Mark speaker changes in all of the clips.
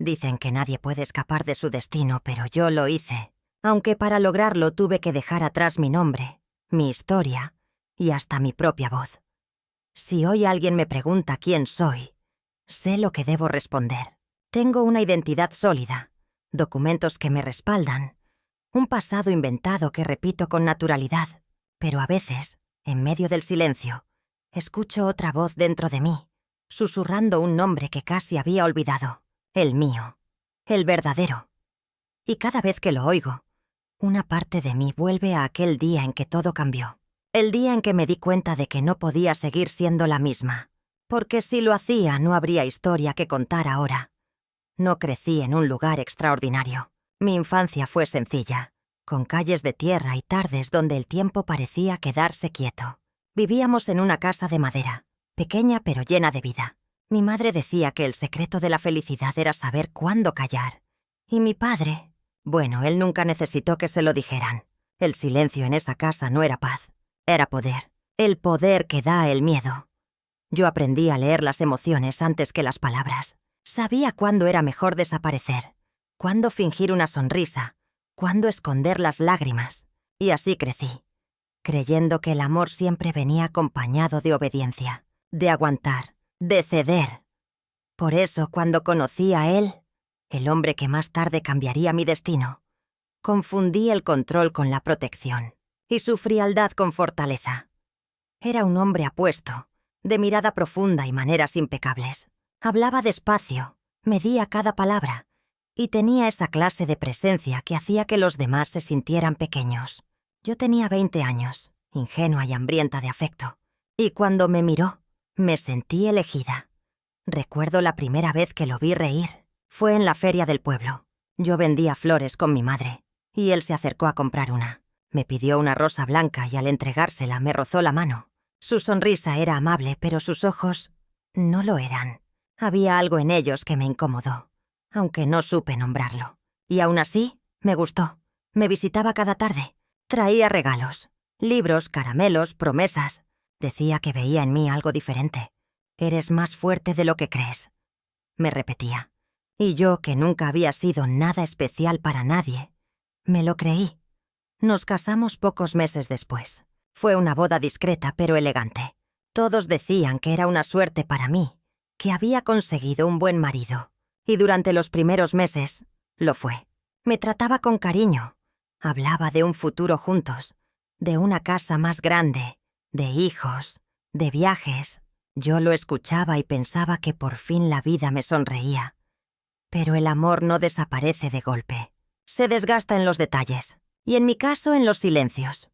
Speaker 1: Dicen que nadie puede escapar de su destino, pero yo lo hice. Aunque para lograrlo tuve que dejar atrás mi nombre, mi historia y hasta mi propia voz. Si hoy alguien me pregunta quién soy, sé lo que debo responder. Tengo una identidad sólida, documentos que me respaldan, un pasado inventado que repito con naturalidad, pero a veces, en medio del silencio, escucho otra voz dentro de mí, susurrando un nombre que casi había olvidado, el mío, el verdadero. Y cada vez que lo oigo, una parte de mí vuelve a aquel día en que todo cambió. El día en que me di cuenta de que no podía seguir siendo la misma, porque si lo hacía no habría historia que contar ahora. No crecí en un lugar extraordinario. Mi infancia fue sencilla, con calles de tierra y tardes donde el tiempo parecía quedarse quieto. Vivíamos en una casa de madera, pequeña pero llena de vida. Mi madre decía que el secreto de la felicidad era saber cuándo callar. Y mi padre, bueno, él nunca necesitó que se lo dijeran. El silencio en esa casa no era paz, era poder. El poder que da el miedo. Yo aprendí a leer las emociones antes que las palabras. Sabía cuándo era mejor desaparecer, cuándo fingir una sonrisa, cuándo esconder las lágrimas. Y así crecí, creyendo que el amor siempre venía acompañado de obediencia, de aguantar, de ceder. Por eso, cuando conocí a él, el hombre que más tarde cambiaría mi destino, confundí el control con la protección y su frialdad con fortaleza. Era un hombre apuesto, de mirada profunda y maneras impecables. Hablaba despacio, medía cada palabra, y tenía esa clase de presencia que hacía que los demás se sintieran pequeños. Yo tenía 20 años, ingenua y hambrienta de afecto, y cuando me miró, me sentí elegida. Recuerdo la primera vez que lo vi reír. Fue en la feria del pueblo. Yo vendía flores con mi madre, y él se acercó a comprar una. Me pidió una rosa blanca y al entregársela me rozó la mano. Su sonrisa era amable, pero sus ojos no lo eran. Había algo en ellos que me incomodó, aunque no supe nombrarlo. Y aún así, me gustó. Me visitaba cada tarde. Traía regalos, libros, caramelos, promesas. Decía que veía en mí algo diferente. «Eres más fuerte de lo que crees», me repetía. Y yo, que nunca había sido nada especial para nadie, me lo creí. Nos casamos pocos meses después. Fue una boda discreta pero elegante. Todos decían que era una suerte para mí, que había conseguido un buen marido. Y durante los primeros meses, lo fue. Me trataba con cariño. Hablaba de un futuro juntos, de una casa más grande, de hijos, de viajes. Yo lo escuchaba y pensaba que por fin la vida me sonreía. Pero el amor no desaparece de golpe. Se desgasta en los detalles, y en mi caso en los silencios.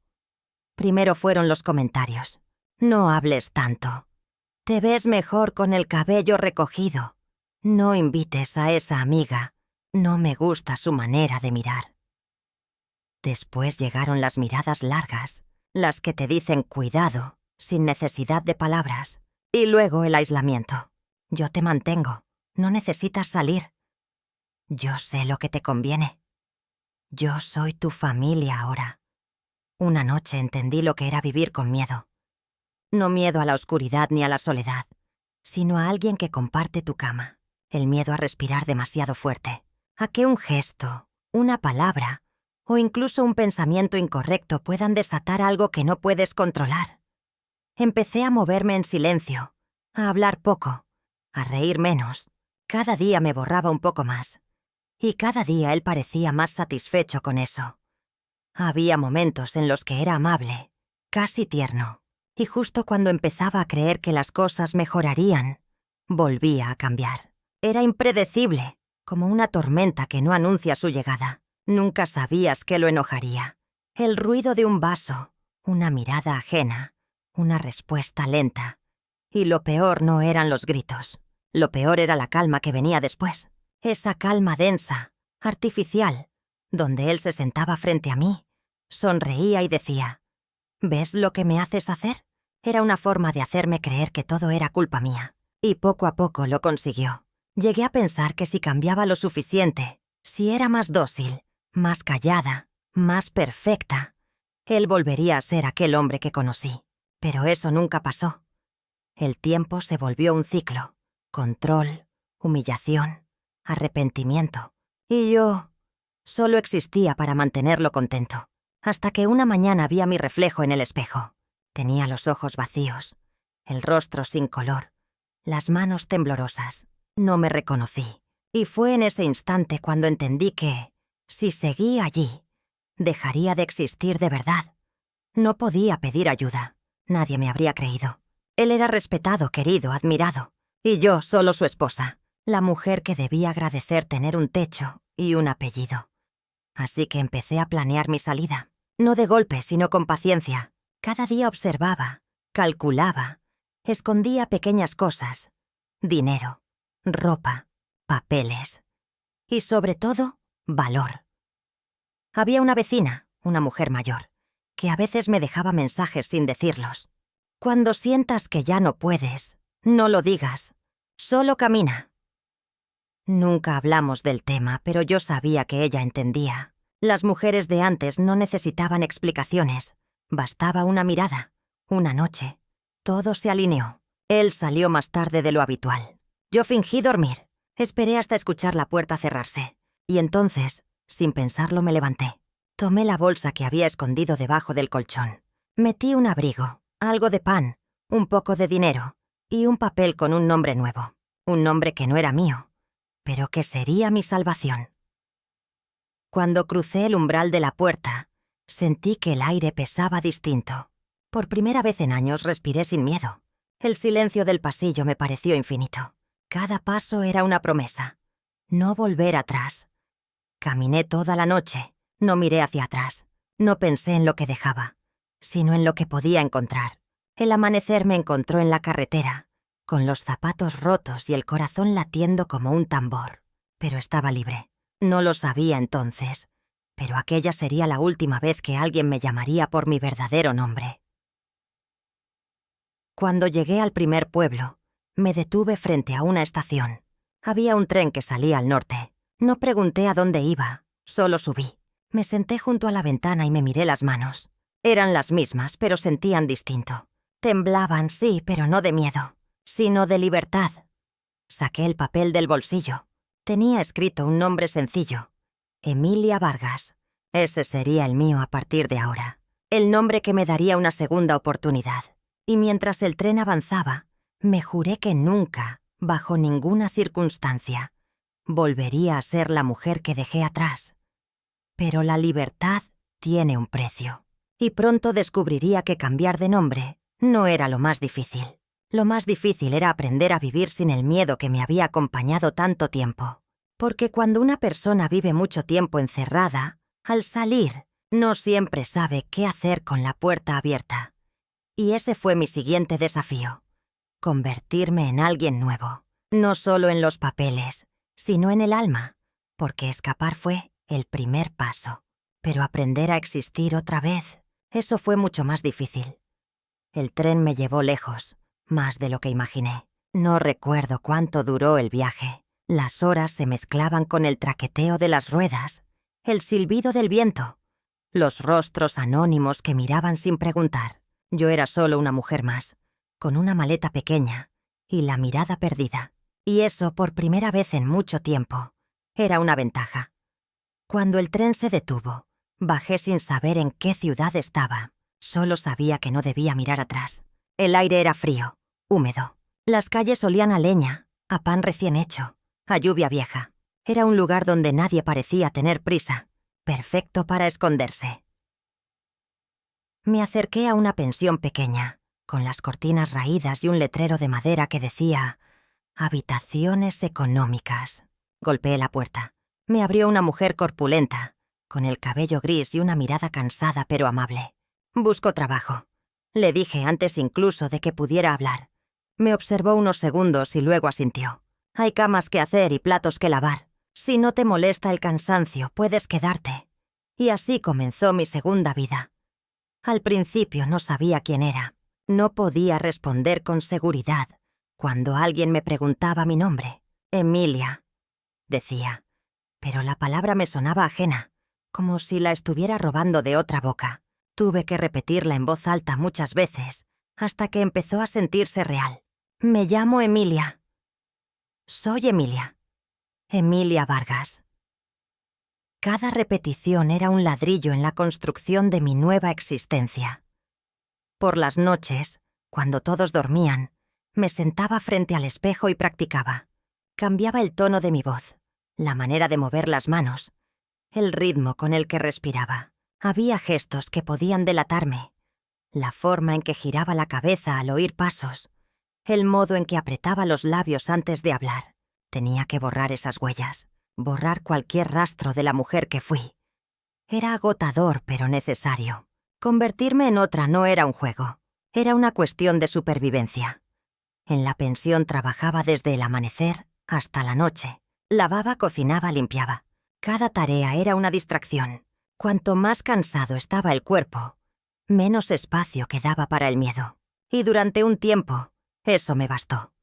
Speaker 1: Primero fueron los comentarios. «No hables tanto. Te ves mejor con el cabello recogido. No invites a esa amiga. No me gusta su manera de mirar». Después llegaron las miradas largas, las que te dicen cuidado, sin necesidad de palabras. Y luego el aislamiento. «Yo te mantengo. No necesitas salir. Yo sé lo que te conviene. Yo soy tu familia ahora». Una noche entendí lo que era vivir con miedo. No miedo a la oscuridad ni a la soledad, sino a alguien que comparte tu cama. El miedo a respirar demasiado fuerte, a que un gesto, una palabra o incluso un pensamiento incorrecto puedan desatar algo que no puedes controlar. Empecé a moverme en silencio, a hablar poco, a reír menos. Cada día me borraba un poco más, y cada día él parecía más satisfecho con eso. Había momentos en los que era amable, casi tierno, y justo cuando empezaba a creer que las cosas mejorarían, volvía a cambiar. Era impredecible, como una tormenta que no anuncia su llegada. Nunca sabías qué lo enojaría. El ruido de un vaso, una mirada ajena, una respuesta lenta. Y lo peor no eran los gritos. Lo peor era la calma que venía después. Esa calma densa, artificial, donde él se sentaba frente a mí, sonreía y decía: «¿Ves lo que me haces hacer?». Era una forma de hacerme creer que todo era culpa mía. Y poco a poco lo consiguió. Llegué a pensar que si cambiaba lo suficiente, si era más dócil, más callada, más perfecta, él volvería a ser aquel hombre que conocí. Pero eso nunca pasó. El tiempo se volvió un ciclo. Control, humillación, arrepentimiento. Y yo solo existía para mantenerlo contento. Hasta que una mañana vi a mi reflejo en el espejo. Tenía los ojos vacíos, el rostro sin color, las manos temblorosas. No me reconocí. Y fue en ese instante cuando entendí que, si seguía allí, dejaría de existir de verdad. No podía pedir ayuda. Nadie me habría creído. Él era respetado, querido, admirado. Y yo solo su esposa, la mujer que debía agradecer tener un techo y un apellido. Así que empecé a planear mi salida. No de golpe, sino con paciencia. Cada día observaba, calculaba, escondía pequeñas cosas. Dinero, ropa, papeles. Y sobre todo, valor. Había una vecina, una mujer mayor, que a veces me dejaba mensajes sin decirlos. Cuando sientas que ya no puedes, no lo digas. Solo camina. Nunca hablamos del tema, pero yo sabía que ella entendía. Las mujeres de antes no necesitaban explicaciones. Bastaba una mirada, una noche. Todo se alineó. Él salió más tarde de lo habitual. Yo fingí dormir. Esperé hasta escuchar la puerta cerrarse. Y entonces, sin pensarlo, me levanté. Tomé la bolsa que había escondido debajo del colchón. Metí un abrigo, algo de pan, un poco de dinero y un papel con un nombre nuevo. Un nombre que no era mío, pero que sería mi salvación. Cuando crucé el umbral de la puerta, sentí que el aire pesaba distinto. Por primera vez en años respiré sin miedo. El silencio del pasillo me pareció infinito. Cada paso era una promesa. No volver atrás. Caminé toda la noche. No miré hacia atrás. No pensé en lo que dejaba, sino en lo que podía encontrar. El amanecer me encontró en la carretera, con los zapatos rotos y el corazón latiendo como un tambor. Pero estaba libre. No lo sabía entonces, pero aquella sería la última vez que alguien me llamaría por mi verdadero nombre. Cuando llegué al primer pueblo, me detuve frente a una estación. Había un tren que salía al norte. No pregunté a dónde iba, solo subí. Me senté junto a la ventana y me miré las manos. Eran las mismas, pero sentían distinto. Temblaban, sí, pero no de miedo, sino de libertad. Saqué el papel del bolsillo. Tenía escrito un nombre sencillo. Emilia Vargas. Ese sería el mío a partir de ahora. El nombre que me daría una segunda oportunidad. Y mientras el tren avanzaba, me juré que nunca, bajo ninguna circunstancia, volvería a ser la mujer que dejé atrás. Pero la libertad tiene un precio. Y pronto descubriría que cambiar de nombre no era lo más difícil. Lo más difícil era aprender a vivir sin el miedo que me había acompañado tanto tiempo. Porque cuando una persona vive mucho tiempo encerrada, al salir, no siempre sabe qué hacer con la puerta abierta. Y ese fue mi siguiente desafío. Convertirme en alguien nuevo. No solo en los papeles, sino en el alma. Porque escapar fue el primer paso. Pero aprender a existir otra vez, eso fue mucho más difícil. El tren me llevó lejos, más de lo que imaginé. No recuerdo cuánto duró el viaje. Las horas se mezclaban con el traqueteo de las ruedas, el silbido del viento, los rostros anónimos que miraban sin preguntar. Yo era solo una mujer más, con una maleta pequeña y la mirada perdida. Y eso, por primera vez en mucho tiempo, era una ventaja. Cuando el tren se detuvo, bajé sin saber en qué ciudad estaba. Solo sabía que no debía mirar atrás. El aire era frío, húmedo. Las calles olían a leña, a pan recién hecho, a lluvia vieja. Era un lugar donde nadie parecía tener prisa, perfecto para esconderse. Me acerqué a una pensión pequeña, con las cortinas raídas y un letrero de madera que decía «Habitaciones económicas». Golpeé la puerta. Me abrió una mujer corpulenta, con el cabello gris y una mirada cansada pero amable. «Busco trabajo», le dije antes incluso de que pudiera hablar. Me observó unos segundos y luego asintió. «Hay camas que hacer y platos que lavar. Si no te molesta el cansancio, puedes quedarte». Y así comenzó mi segunda vida. Al principio no sabía quién era. No podía responder con seguridad cuando alguien me preguntaba mi nombre. «Emilia», decía. Pero la palabra me sonaba ajena, como si la estuviera robando de otra boca. Tuve que repetirla en voz alta muchas veces, hasta que empezó a sentirse real. «Me llamo Emilia». «Soy Emilia». Emilia Vargas. Cada repetición era un ladrillo en la construcción de mi nueva existencia. Por las noches, cuando todos dormían, me sentaba frente al espejo y practicaba. Cambiaba el tono de mi voz, la manera de mover las manos, el ritmo con el que respiraba. Había gestos que podían delatarme, la forma en que giraba la cabeza al oír pasos, el modo en que apretaba los labios antes de hablar. Tenía que borrar esas huellas, borrar cualquier rastro de la mujer que fui. Era agotador, pero necesario. Convertirme en otra no era un juego, era una cuestión de supervivencia. En la pensión trabajaba desde el amanecer hasta la noche. Lavaba, cocinaba, limpiaba. Cada tarea era una distracción. Cuanto más cansado estaba el cuerpo, menos espacio quedaba para el miedo. Y durante un tiempo, eso me bastó.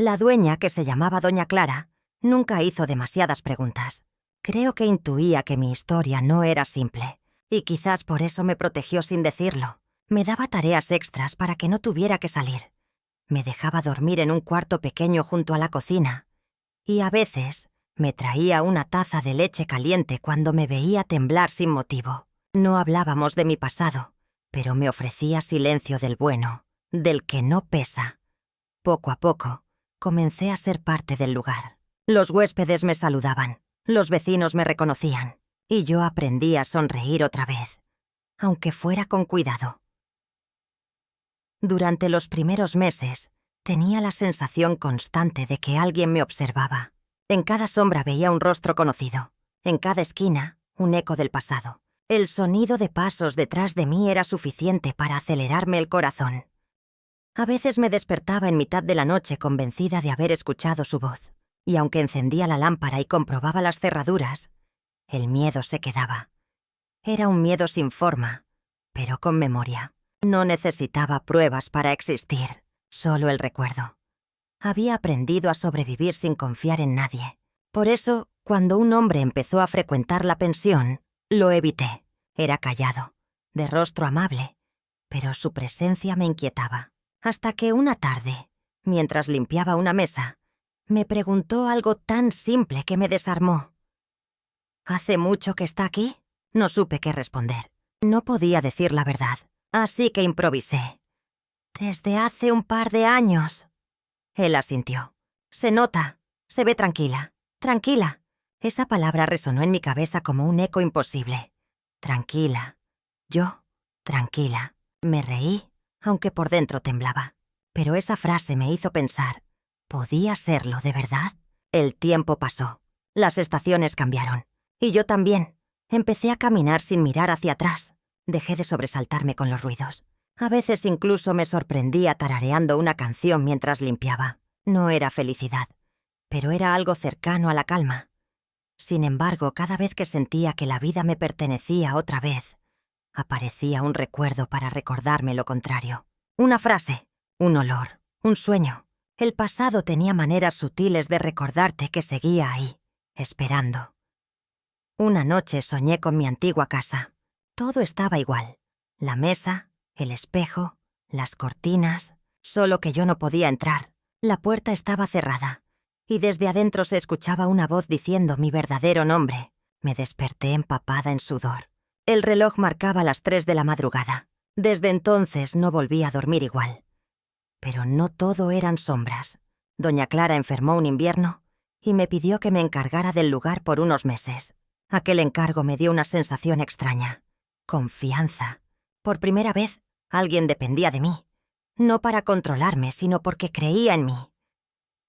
Speaker 1: La dueña, que se llamaba Doña Clara, nunca hizo demasiadas preguntas. Creo que intuía que mi historia no era simple, y quizás por eso me protegió sin decirlo. Me daba tareas extras para que no tuviera que salir. Me dejaba dormir en un cuarto pequeño junto a la cocina, y a veces me traía una taza de leche caliente cuando me veía temblar sin motivo. No hablábamos de mi pasado, pero me ofrecía silencio del bueno, del que no pesa. Poco a poco, comencé a ser parte del lugar. Los huéspedes me saludaban, los vecinos me reconocían, y yo aprendí a sonreír otra vez, aunque fuera con cuidado. Durante los primeros meses, tenía la sensación constante de que alguien me observaba. En cada sombra veía un rostro conocido, en cada esquina, un eco del pasado. El sonido de pasos detrás de mí era suficiente para acelerarme el corazón. A veces me despertaba en mitad de la noche convencida de haber escuchado su voz, y aunque encendía la lámpara y comprobaba las cerraduras, el miedo se quedaba. Era un miedo sin forma, pero con memoria. No necesitaba pruebas para existir, solo el recuerdo. Había aprendido a sobrevivir sin confiar en nadie. Por eso, cuando un hombre empezó a frecuentar la pensión, lo evité. Era callado, de rostro amable, pero su presencia me inquietaba. Hasta que una tarde, mientras limpiaba una mesa, me preguntó algo tan simple que me desarmó. ¿Hace mucho que está aquí? No supe qué responder. No podía decir la verdad, así que improvisé. Desde hace un par de años. Él asintió. Se nota, se ve tranquila, tranquila. Esa palabra resonó en mi cabeza como un eco imposible. Tranquila. Yo, tranquila. Me reí, aunque por dentro temblaba. Pero esa frase me hizo pensar, ¿podía serlo de verdad? El tiempo pasó. Las estaciones cambiaron. Y yo también. Empecé a caminar sin mirar hacia atrás. Dejé de sobresaltarme con los ruidos. A veces incluso me sorprendía tarareando una canción mientras limpiaba. No era felicidad, pero era algo cercano a la calma. Sin embargo, cada vez que sentía que la vida me pertenecía otra vez, aparecía un recuerdo para recordarme lo contrario. Una frase, un olor, un sueño. El pasado tenía maneras sutiles de recordarte que seguía ahí, esperando. Una noche soñé con mi antigua casa. Todo estaba igual. La mesa, el espejo, las cortinas, solo que yo no podía entrar. La puerta estaba cerrada, y desde adentro se escuchaba una voz diciendo mi verdadero nombre. Me desperté empapada en sudor. El reloj marcaba las 3 de la madrugada. Desde entonces no volví a dormir igual. Pero no todo eran sombras. Doña Clara enfermó un invierno y me pidió que me encargara del lugar por unos meses. Aquel encargo me dio una sensación extraña. Confianza. Por primera vez, alguien dependía de mí. No para controlarme, sino porque creía en mí.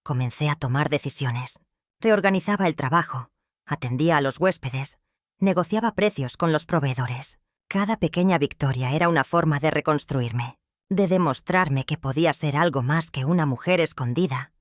Speaker 1: Comencé a tomar decisiones. Reorganizaba el trabajo, atendía a los huéspedes, negociaba precios con los proveedores. Cada pequeña victoria era una forma de reconstruirme, de demostrarme que podía ser algo más que una mujer escondida.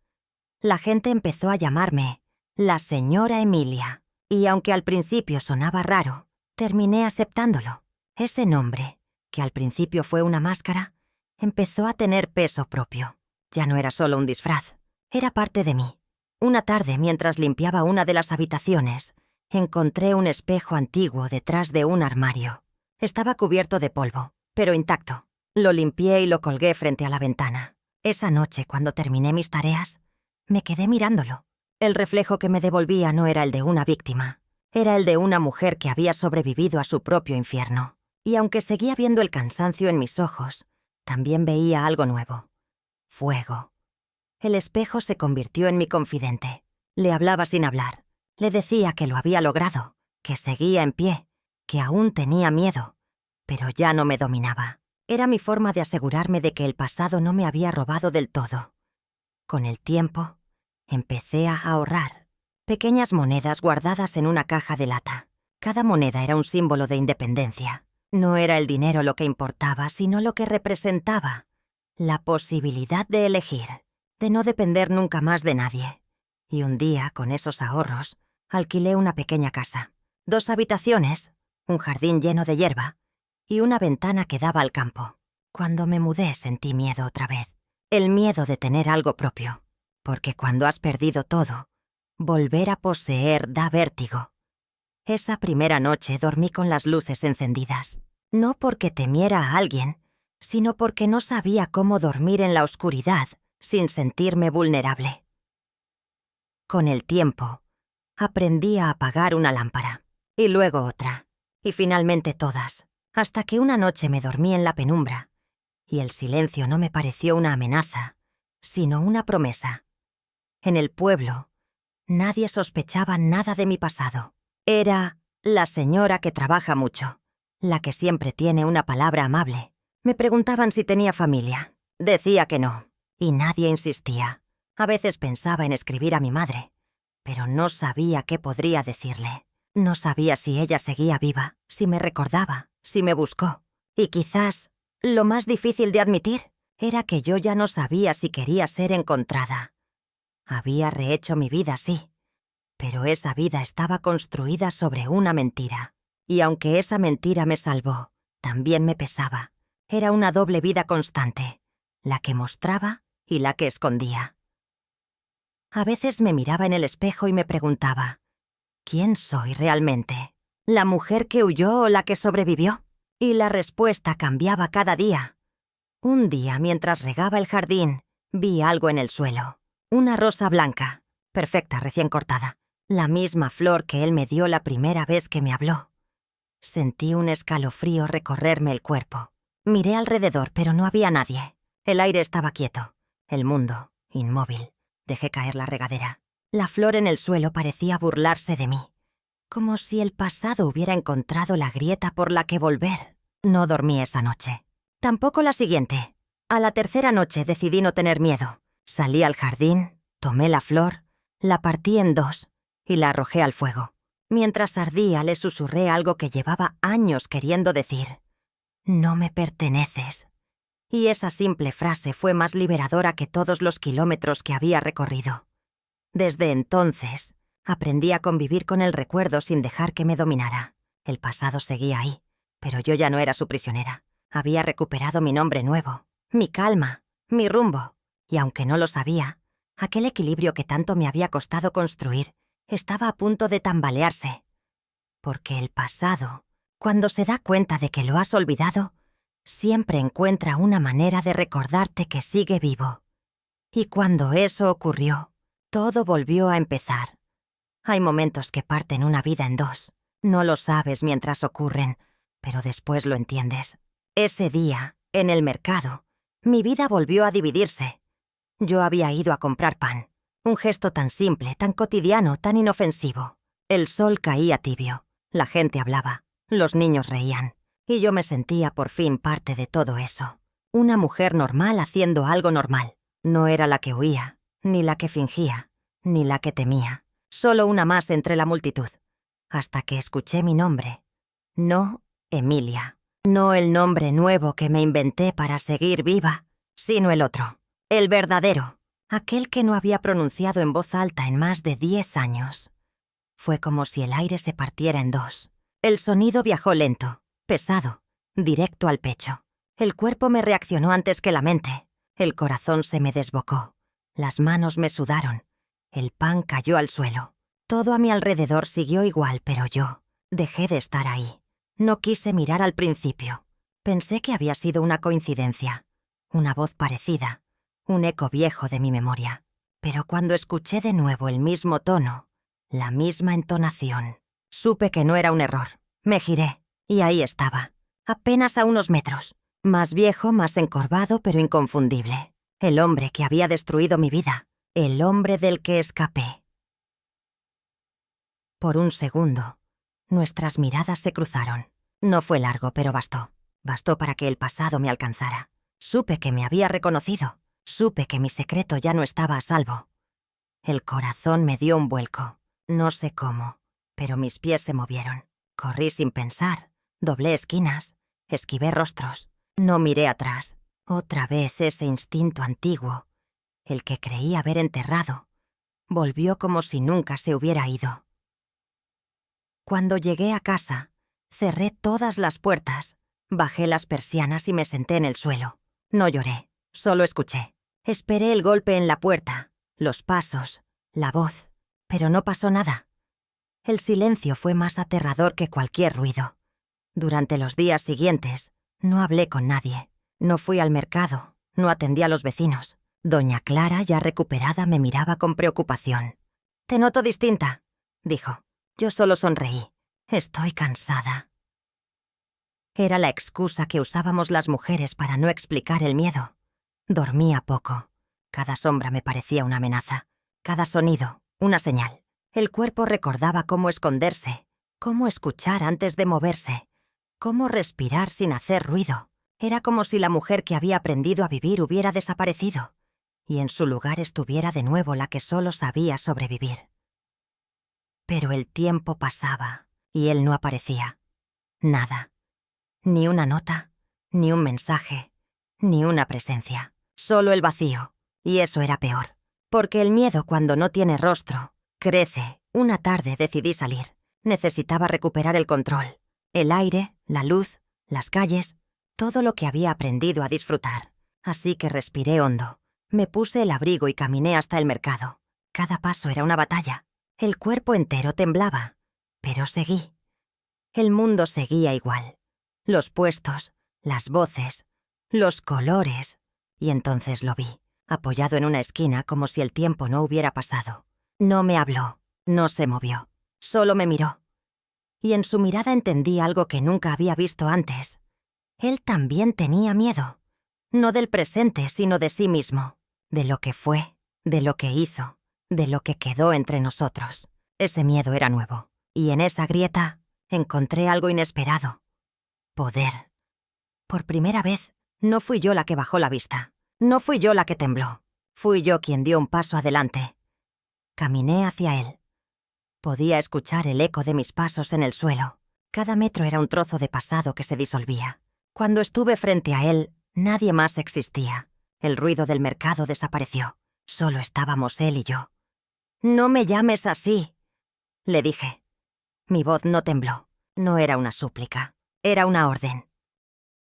Speaker 1: La gente empezó a llamarme la señora Emilia, y aunque al principio sonaba raro, terminé aceptándolo. Ese nombre, que al principio fue una máscara, empezó a tener peso propio. Ya no era solo un disfraz, era parte de mí. Una tarde, mientras limpiaba una de las habitaciones, encontré un espejo antiguo detrás de un armario. Estaba cubierto de polvo, pero intacto. Lo limpié y lo colgué frente a la ventana. Esa noche, cuando terminé mis tareas, me quedé mirándolo. El reflejo que me devolvía no era el de una víctima, era el de una mujer que había sobrevivido a su propio infierno. Y aunque seguía viendo el cansancio en mis ojos, también veía algo nuevo. Fuego. El espejo se convirtió en mi confidente. Le hablaba sin hablar. Le decía que lo había logrado, que seguía en pie, que aún tenía miedo, pero ya no me dominaba. Era mi forma de asegurarme de que el pasado no me había robado del todo. Con el tiempo, empecé a ahorrar. Pequeñas monedas guardadas en una caja de lata. Cada moneda era un símbolo de independencia. No era el dinero lo que importaba, sino lo que representaba. La posibilidad de elegir, de no depender nunca más de nadie. Y un día, con esos ahorros, alquilé una pequeña casa. 2 habitaciones, un jardín lleno de hierba y una ventana que daba al campo. Cuando me mudé sentí miedo otra vez. El miedo de tener algo propio. Porque cuando has perdido todo, volver a poseer da vértigo. Esa primera noche dormí con las luces encendidas. No porque temiera a alguien, sino porque no sabía cómo dormir en la oscuridad sin sentirme vulnerable. Con el tiempo, aprendí a apagar una lámpara, y luego otra, y finalmente todas, hasta que una noche me dormí en la penumbra, y el silencio no me pareció una amenaza, sino una promesa. En el pueblo, nadie sospechaba nada de mi pasado. Era la señora que trabaja mucho, la que siempre tiene una palabra amable. Me preguntaban si tenía familia. Decía que no, y nadie insistía. A veces pensaba en escribir a mi madre, pero no sabía qué podría decirle. No sabía si ella seguía viva, si me recordaba, si me buscó. Y quizás, lo más difícil de admitir, era que yo ya no sabía si quería ser encontrada. Había rehecho mi vida, sí, pero esa vida estaba construida sobre una mentira. Y aunque esa mentira me salvó, también me pesaba. Era una doble vida constante, la que mostraba y la que escondía. A veces me miraba en el espejo y me preguntaba, ¿quién soy realmente? ¿La mujer que huyó o la que sobrevivió? Y la respuesta cambiaba cada día. Un día, mientras regaba el jardín, vi algo en el suelo. Una rosa blanca, perfecta, recién cortada. La misma flor que él me dio la primera vez que me habló. Sentí un escalofrío recorrerme el cuerpo. Miré alrededor, pero no había nadie. El aire estaba quieto. El mundo, inmóvil. Dejé caer la regadera. La flor en el suelo parecía burlarse de mí. Como si el pasado hubiera encontrado la grieta por la que volver. No dormí esa noche. Tampoco la siguiente. A la tercera noche decidí no tener miedo. Salí al jardín, tomé la flor, la partí en 2 y la arrojé al fuego. Mientras ardía, le susurré algo que llevaba años queriendo decir. No me perteneces. Y esa simple frase fue más liberadora que todos los kilómetros que había recorrido. Desde entonces, aprendí a convivir con el recuerdo sin dejar que me dominara. El pasado seguía ahí, pero yo ya no era su prisionera. Había recuperado mi nombre nuevo, mi calma, mi rumbo. Y aunque no lo sabía, aquel equilibrio que tanto me había costado construir estaba a punto de tambalearse. Porque el pasado, cuando se da cuenta de que lo has olvidado, siempre encuentra una manera de recordarte que sigue vivo. Y cuando eso ocurrió, todo volvió a empezar. Hay momentos que parten una vida en 2. No lo sabes mientras ocurren, pero después lo entiendes. Ese día, en el mercado, mi vida volvió a dividirse. Yo había ido a comprar pan. Un gesto tan simple, tan cotidiano, tan inofensivo. El sol caía tibio. La gente hablaba. Los niños reían. Y yo me sentía por fin parte de todo eso. Una mujer normal haciendo algo normal. No era la que huía, ni la que fingía, ni la que temía. Solo una más entre la multitud. Hasta que escuché mi nombre. No Emilia. No el nombre nuevo que me inventé para seguir viva, sino el otro. El verdadero. Aquel que no había pronunciado en voz alta en más de 10 años. Fue como si el aire se partiera en 2. El sonido viajó lento, pesado, directo al pecho. El cuerpo me reaccionó antes que la mente. El corazón se me desbocó. Las manos me sudaron. El pan cayó al suelo. Todo a mi alrededor siguió igual, pero yo dejé de estar ahí. No quise mirar al principio. Pensé que había sido una coincidencia. Una voz parecida. Un eco viejo de mi memoria. Pero cuando escuché de nuevo el mismo tono, la misma entonación, supe que no era un error. Me giré, y ahí estaba, apenas a unos metros, más viejo, más encorvado, pero inconfundible. El hombre que había destruido mi vida, el hombre del que escapé. Por un segundo, nuestras miradas se cruzaron. No fue largo, pero bastó. Bastó para que el pasado me alcanzara. Supe que me había reconocido. Supe que mi secreto ya no estaba a salvo. El corazón me dio un vuelco. No sé cómo, pero mis pies se movieron. Corrí sin pensar. Doblé esquinas. Esquivé rostros. No miré atrás. Otra vez ese instinto antiguo, el que creí haber enterrado, volvió como si nunca se hubiera ido. Cuando llegué a casa, cerré todas las puertas, bajé las persianas y me senté en el suelo. No lloré, solo escuché. Esperé el golpe en la puerta, los pasos, la voz, pero no pasó nada. El silencio fue más aterrador que cualquier ruido. Durante los días siguientes, no hablé con nadie. No fui al mercado, no atendí a los vecinos. Doña Clara, ya recuperada, me miraba con preocupación. «Te noto distinta», dijo. Yo solo sonreí. «Estoy cansada». Era la excusa que usábamos las mujeres para no explicar el miedo. Dormía poco. Cada sombra me parecía una amenaza. Cada sonido, una señal. El cuerpo recordaba cómo esconderse, cómo escuchar antes de moverse, cómo respirar sin hacer ruido. Era como si la mujer que había aprendido a vivir hubiera desaparecido, y en su lugar estuviera de nuevo la que solo sabía sobrevivir. Pero el tiempo pasaba, y él no aparecía. Nada. Ni una nota, ni un mensaje, ni una presencia. Solo el vacío, y eso era peor. Porque el miedo, cuando no tiene rostro, crece. Una tarde decidí salir. Necesitaba recuperar el control. El aire, la luz, las calles, todo lo que había aprendido a disfrutar. Así que respiré hondo. Me puse el abrigo y caminé hasta el mercado. Cada paso era una batalla. El cuerpo entero temblaba. Pero seguí. El mundo seguía igual. Los puestos, las voces, los colores. Y entonces lo vi, apoyado en una esquina como si el tiempo no hubiera pasado. No me habló, no se movió. Solo me miró. Y en su mirada entendí algo que nunca había visto antes. Él también tenía miedo. No del presente, sino de sí mismo. De lo que fue, de lo que hizo, de lo que quedó entre nosotros. Ese miedo era nuevo. Y en esa grieta encontré algo inesperado. Poder. Por primera vez, no fui yo la que bajó la vista. No fui yo la que tembló. Fui yo quien dio un paso adelante. Caminé hacia él. Podía escuchar el eco de mis pasos en el suelo. Cada metro era un trozo de pasado que se disolvía. Cuando estuve frente a él, nadie más existía. El ruido del mercado desapareció. Solo estábamos él y yo. «No me llames así», le dije. Mi voz no tembló. No era una súplica. Era una orden.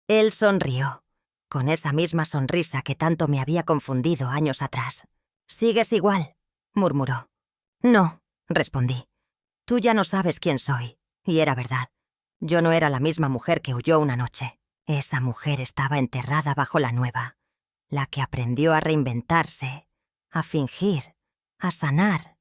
Speaker 1: Él sonrió, con esa misma sonrisa que tanto me había confundido años atrás. «Sigues igual», murmuró. «No», respondí. «Tú ya no sabes quién soy». Y era verdad. Yo no era la misma mujer que huyó una noche. Esa mujer estaba enterrada bajo la nueva, la que aprendió a reinventarse, a fingir, a sanar.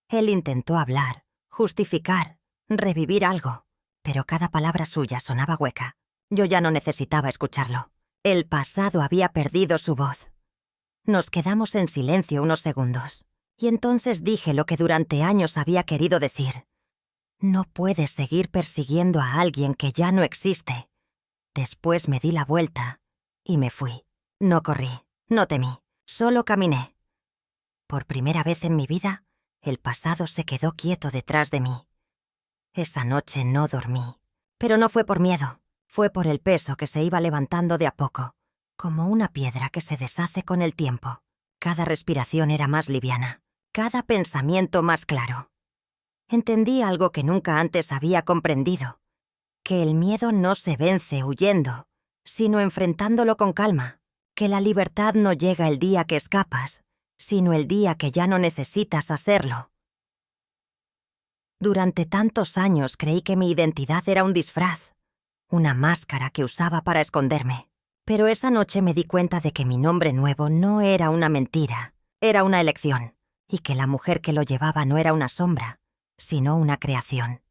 Speaker 1: Él intentó hablar, justificar, revivir algo, pero cada palabra suya sonaba hueca. Yo ya no necesitaba escucharlo. El pasado había perdido su voz. Nos quedamos en silencio unos segundos, y entonces dije lo que durante años había querido decir. No puedes seguir persiguiendo a alguien que ya no existe. Después me di la vuelta y me fui. No corrí, no temí, solo caminé. Por primera vez en mi vida, el pasado se quedó quieto detrás de mí. Esa noche no dormí, pero no fue por miedo, fue por el peso que se iba levantando de a poco, como una piedra que se deshace con el tiempo. Cada respiración era más liviana, cada pensamiento más claro. Entendí algo que nunca antes había comprendido, que el miedo no se vence huyendo, sino enfrentándolo con calma, que la libertad no llega el día que escapas, sino el día que ya no necesitas hacerlo. Durante tantos años creí que mi identidad era un disfraz, una máscara que usaba para esconderme, pero esa noche me di cuenta de que mi nombre nuevo no era una mentira, era una elección, y que la mujer que lo llevaba no era una sombra, sino una creación.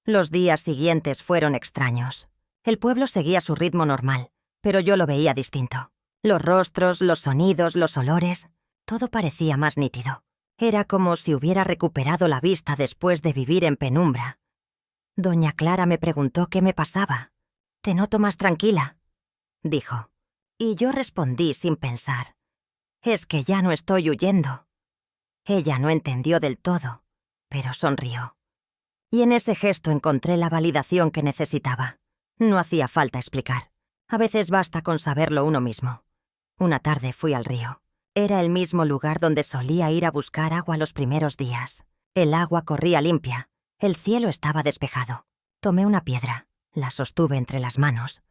Speaker 1: Los días siguientes fueron extraños. El pueblo seguía su ritmo normal, pero yo lo veía distinto. Los rostros, los sonidos, los olores, todo parecía más nítido. Era como si hubiera recuperado la vista después de vivir en penumbra. Doña Clara me preguntó qué me pasaba. «Te noto más tranquila», dijo. Y yo respondí sin pensar. «Es que ya no estoy huyendo». Ella no entendió del todo, pero sonrió. Y en ese gesto encontré la validación que necesitaba. No hacía falta explicar. A veces basta con saberlo uno mismo. Una tarde fui al río. Era el mismo lugar donde solía ir a buscar agua los primeros días. El agua corría limpia. El cielo estaba despejado. Tomé una piedra, la sostuve entre las manos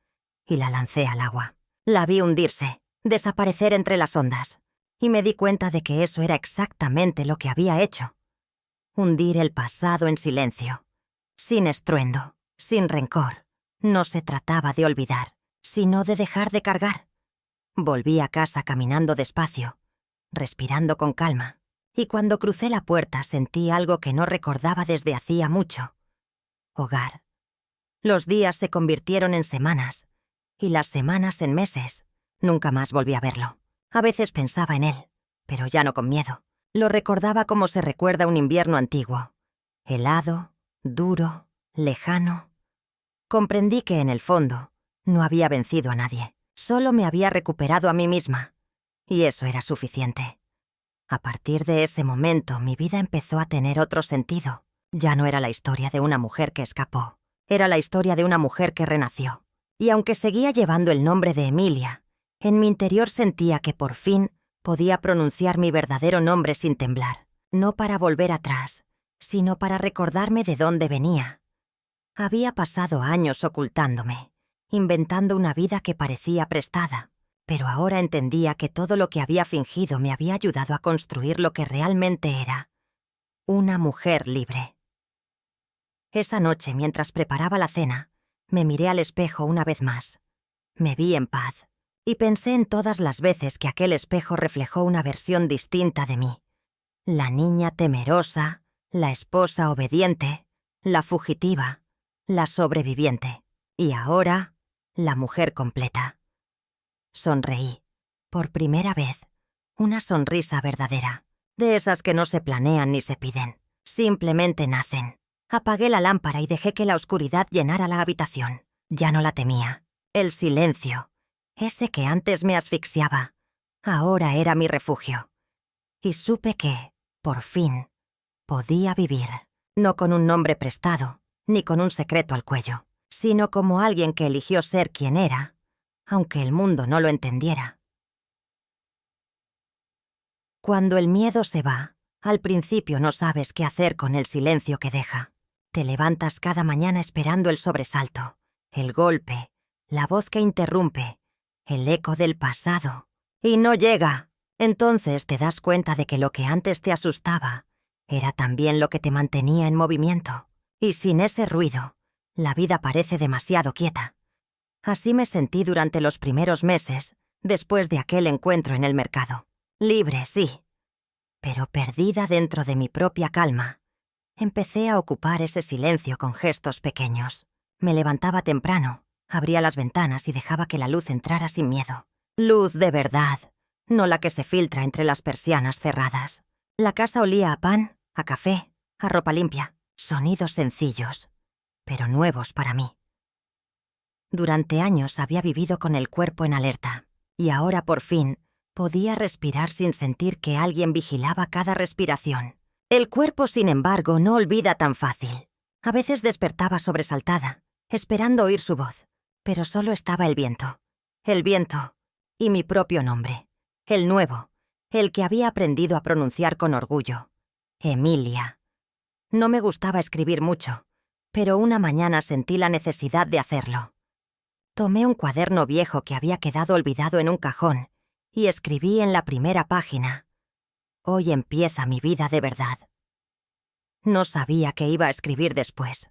Speaker 1: y la lancé al agua. La vi hundirse, desaparecer entre las ondas, y me di cuenta de que eso era exactamente lo que había hecho. Hundir el pasado en silencio, sin estruendo, sin rencor. No se trataba de olvidar, sino de dejar de cargar. Volví a casa caminando despacio, respirando con calma, y cuando crucé la puerta sentí algo que no recordaba desde hacía mucho. Hogar. Los días se convirtieron en semanas, y las semanas en meses. Nunca más volví a verlo. A veces pensaba en él, pero ya no con miedo. Lo recordaba como se recuerda un invierno antiguo. Helado, duro, lejano. Comprendí que en el fondo no había vencido a nadie. Solo me había recuperado a mí misma. Y eso era suficiente. A partir de ese momento mi vida empezó a tener otro sentido. Ya no era la historia de una mujer que escapó. Era la historia de una mujer que renació. Y aunque seguía llevando el nombre de Emilia, en mi interior sentía que por fin podía pronunciar mi verdadero nombre sin temblar. No para volver atrás, sino para recordarme de dónde venía. Había pasado años ocultándome, inventando una vida que parecía prestada, pero ahora entendía que todo lo que había fingido me había ayudado a construir lo que realmente era: una mujer libre. Esa noche, mientras preparaba la cena, me miré al espejo una vez más. Me vi en paz, y pensé en todas las veces que aquel espejo reflejó una versión distinta de mí. La niña temerosa, la esposa obediente, la fugitiva, la sobreviviente, y ahora, la mujer completa. Sonreí, por primera vez, una sonrisa verdadera, de esas que no se planean ni se piden, simplemente nacen. Apagué la lámpara y dejé que la oscuridad llenara la habitación. Ya no la temía. El silencio, ese que antes me asfixiaba, ahora era mi refugio. Y supe que, por fin, podía vivir, no con un nombre prestado, ni con un secreto al cuello, sino como alguien que eligió ser quien era, aunque el mundo no lo entendiera. Cuando el miedo se va, al principio no sabes qué hacer con el silencio que deja. Te levantas cada mañana esperando el sobresalto, el golpe, la voz que interrumpe, el eco del pasado. Y no llega. Entonces te das cuenta de que lo que antes te asustaba era también lo que te mantenía en movimiento. Y sin ese ruido, la vida parece demasiado quieta. Así me sentí durante los primeros meses, después de aquel encuentro en el mercado. Libre, sí, pero perdida dentro de mi propia calma. Empecé a ocupar ese silencio con gestos pequeños. Me levantaba temprano, abría las ventanas y dejaba que la luz entrara sin miedo. Luz de verdad, no la que se filtra entre las persianas cerradas. La casa olía a pan, a café, a ropa limpia. Sonidos sencillos, pero nuevos para mí. Durante años había vivido con el cuerpo en alerta, y ahora por fin podía respirar sin sentir que alguien vigilaba cada respiración. El cuerpo, sin embargo, no olvida tan fácil. A veces despertaba sobresaltada, esperando oír su voz, pero solo estaba el viento y mi propio nombre, el nuevo, el que había aprendido a pronunciar con orgullo: Emilia. No me gustaba escribir mucho, pero una mañana sentí la necesidad de hacerlo. Tomé un cuaderno viejo que había quedado olvidado en un cajón y escribí en la primera página: Hoy empieza mi vida de verdad. No sabía qué iba a escribir después,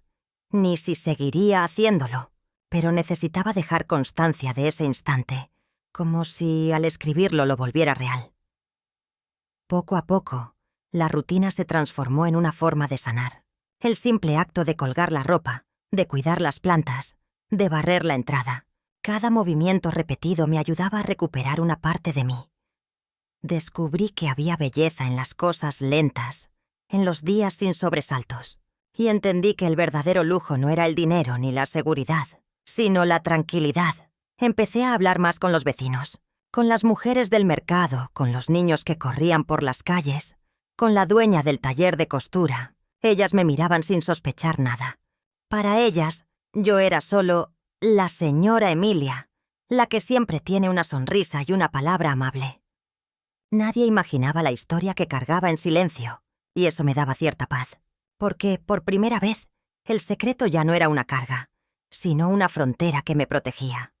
Speaker 1: ni si seguiría haciéndolo, pero necesitaba dejar constancia de ese instante, como si al escribirlo lo volviera real. Poco a poco, la rutina se transformó en una forma de sanar. El simple acto de colgar la ropa, de cuidar las plantas, de barrer la entrada. Cada movimiento repetido me ayudaba a recuperar una parte de mí. Descubrí que había belleza en las cosas lentas, en los días sin sobresaltos, y entendí que el verdadero lujo no era el dinero ni la seguridad, sino la tranquilidad. Empecé a hablar más con los vecinos, con las mujeres del mercado, con los niños que corrían por las calles, con la dueña del taller de costura. Ellas me miraban sin sospechar nada. Para ellas, yo era solo la señora Emilia, la que siempre tiene una sonrisa y una palabra amable. Nadie imaginaba la historia que cargaba en silencio, y eso me daba cierta paz, porque, por primera vez, el secreto ya no era una carga, sino una frontera que me protegía.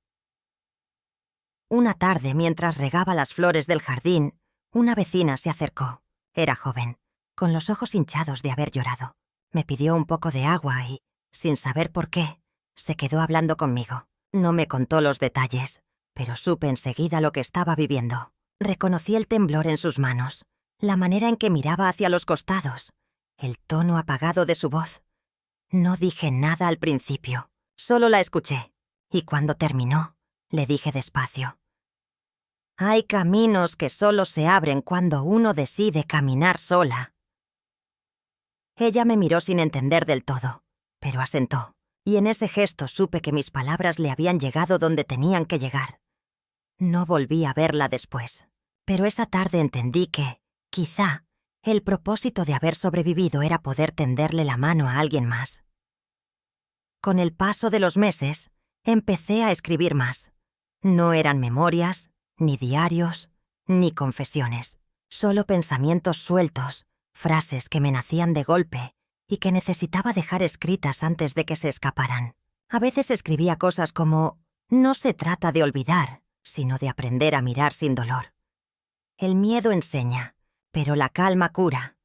Speaker 1: Una tarde, mientras regaba las flores del jardín, una vecina se acercó. Era joven, con los ojos hinchados de haber llorado. Me pidió un poco de agua y, sin saber por qué, se quedó hablando conmigo. No me contó los detalles, pero supe enseguida lo que estaba viviendo. Reconocí el temblor en sus manos, la manera en que miraba hacia los costados, el tono apagado de su voz. No dije nada al principio, solo la escuché, y cuando terminó, le dije despacio: «Hay caminos que solo se abren cuando uno decide caminar sola». Ella me miró sin entender del todo, pero asentó, y en ese gesto supe que mis palabras le habían llegado donde tenían que llegar. No volví a verla después, pero esa tarde entendí que, quizá, el propósito de haber sobrevivido era poder tenderle la mano a alguien más. Con el paso de los meses, empecé a escribir más. No eran memorias, ni diarios, ni confesiones, solo pensamientos sueltos, frases que me nacían de golpe y que necesitaba dejar escritas antes de que se escaparan. A veces escribía cosas como: «No se trata de olvidar, sino de aprender a mirar sin dolor. El miedo enseña, pero la calma cura.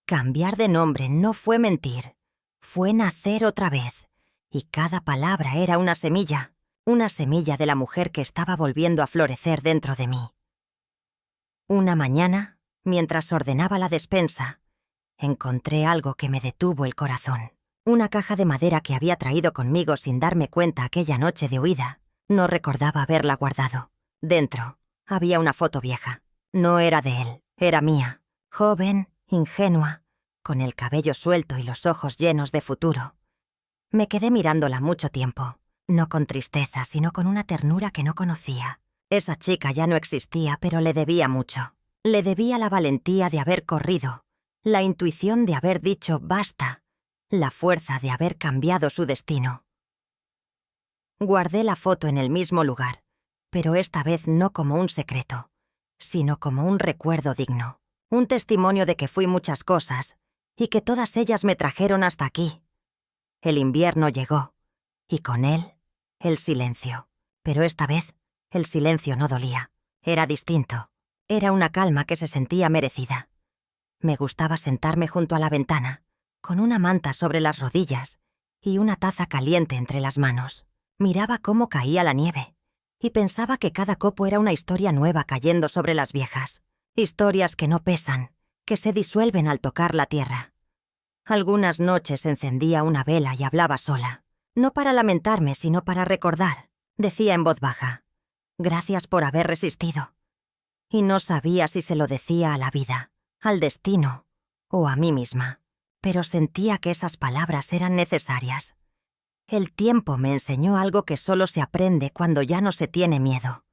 Speaker 1: Cambiar de nombre no fue mentir, fue nacer otra vez, y cada palabra era una semilla de la mujer que estaba volviendo a florecer dentro de mí». Una mañana, mientras ordenaba la despensa, encontré algo que me detuvo el corazón. Una caja de madera que había traído conmigo sin darme cuenta aquella noche de huida. No recordaba haberla guardado. Dentro había una foto vieja. No era de él, era mía. Joven, ingenua, con el cabello suelto y los ojos llenos de futuro. Me quedé mirándola mucho tiempo, no con tristeza, sino con una ternura que no conocía. Esa chica ya no existía, pero le debía mucho. Le debía la valentía de haber corrido, la intuición de haber dicho basta, la fuerza de haber cambiado su destino. Guardé la foto en el mismo lugar, pero esta vez no como un secreto, sino como un recuerdo digno, un testimonio de que fui muchas cosas y que todas ellas me trajeron hasta aquí. El invierno llegó, y con él, el silencio. Pero esta vez, el silencio no dolía. Era distinto. Era una calma que se sentía merecida. Me gustaba sentarme junto a la ventana, con una manta sobre las rodillas y una taza caliente entre las manos. Miraba cómo caía la nieve, y pensaba que cada copo era una historia nueva cayendo sobre las viejas. Historias que no pesan, que se disuelven al tocar la tierra. Algunas noches encendía una vela y hablaba sola. No para lamentarme, sino para recordar. Decía en voz baja: «Gracias por haber resistido». Y no sabía si se lo decía a la vida, al destino o a mí misma. Pero sentía que esas palabras eran necesarias. El tiempo me enseñó algo que solo se aprende cuando ya no se tiene miedo.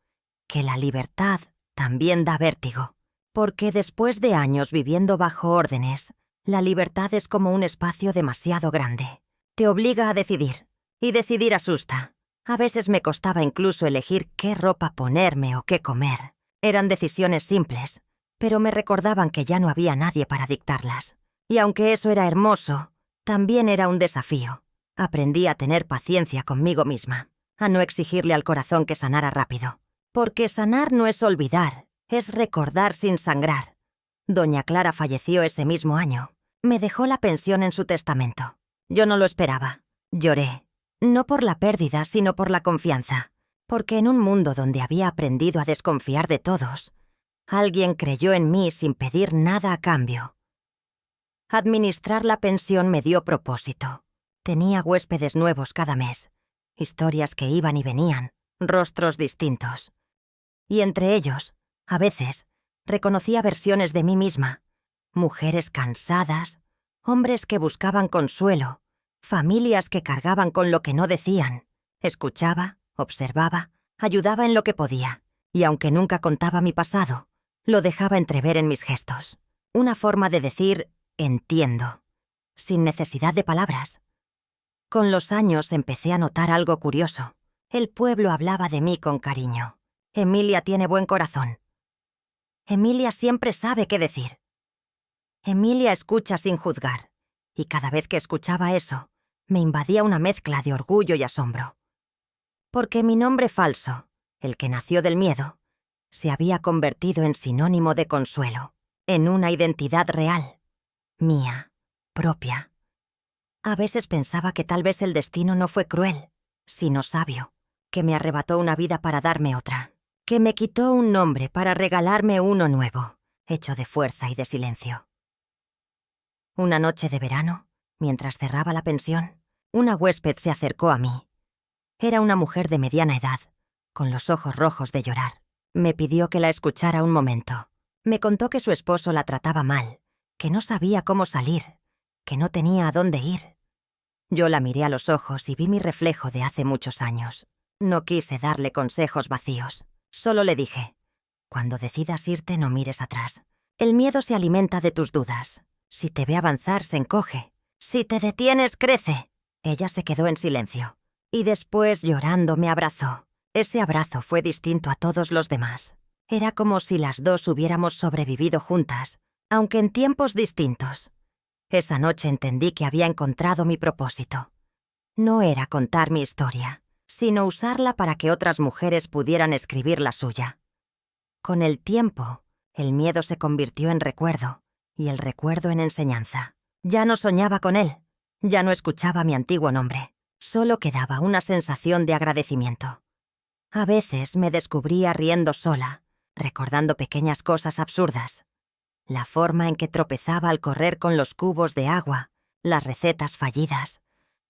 Speaker 1: Que la libertad también da vértigo. Porque después de años viviendo bajo órdenes, la libertad es como un espacio demasiado grande. Te obliga a decidir, y decidir asusta. A veces me costaba incluso elegir qué ropa ponerme o qué comer. Eran decisiones simples, pero me recordaban que ya no había nadie para dictarlas. Y aunque eso era hermoso, también era un desafío. Aprendí a tener paciencia conmigo misma, a no exigirle al corazón que sanara rápido. Porque sanar no es olvidar, es recordar sin sangrar. Doña Clara falleció ese mismo año. Me dejó la pensión en su testamento. Yo no lo esperaba. Lloré. No por la pérdida, sino por la confianza. Porque en un mundo donde había aprendido a desconfiar de todos, Alguien creyó en mí sin pedir nada a cambio. Administrar la pensión me dio propósito. Tenía huéspedes nuevos cada mes, historias que iban y venían, rostros distintos. Y entre ellos, a veces, reconocía versiones de mí misma, mujeres cansadas, hombres que buscaban consuelo, familias que cargaban con lo que no decían. Escuchaba, observaba, ayudaba en lo que podía, y aunque nunca contaba mi pasado, lo dejaba entrever en mis gestos. Una forma de decir «entiendo», sin necesidad de palabras. Con los años empecé a notar algo curioso. El pueblo hablaba de mí con cariño. Emilia tiene buen corazón. Emilia siempre sabe qué decir. Emilia escucha sin juzgar, y cada vez que escuchaba eso, me invadía una mezcla de orgullo y asombro. Porque mi nombre falso, el que nació del miedo, se había convertido en sinónimo de consuelo, en una identidad real, mía, propia. A veces pensaba que tal vez el destino no fue cruel, sino sabio, que me arrebató una vida para darme otra, que me quitó un nombre para regalarme uno nuevo, hecho de fuerza y de silencio. Una noche de verano, mientras cerraba la pensión, una huésped se acercó a mí. Era una mujer de mediana edad, con los ojos rojos de llorar. Me pidió que la escuchara un momento. Me contó que su esposo la trataba mal, que no sabía cómo salir, que no tenía a dónde ir. Yo la miré a los ojos y vi mi reflejo de hace muchos años. No quise darle consejos vacíos. Solo le dije, cuando decidas irte no mires atrás. El miedo se alimenta de tus dudas. Si te ve avanzar, se encoge. Si te detienes, crece. Ella se quedó en silencio. Y después, llorando, me abrazó. Ese abrazo fue distinto a todos los demás. Era como si las dos hubiéramos sobrevivido juntas, aunque en tiempos distintos. Esa noche entendí que había encontrado mi propósito. No era contar mi historia, sino usarla para que otras mujeres pudieran escribir la suya. Con el tiempo, el miedo se convirtió en recuerdo, y el recuerdo en enseñanza. Ya no soñaba con él, ya no escuchaba mi antiguo nombre. Solo quedaba una sensación de agradecimiento. A veces me descubría riendo sola, recordando pequeñas cosas absurdas. La forma en que tropezaba al correr con los cubos de agua, las recetas fallidas,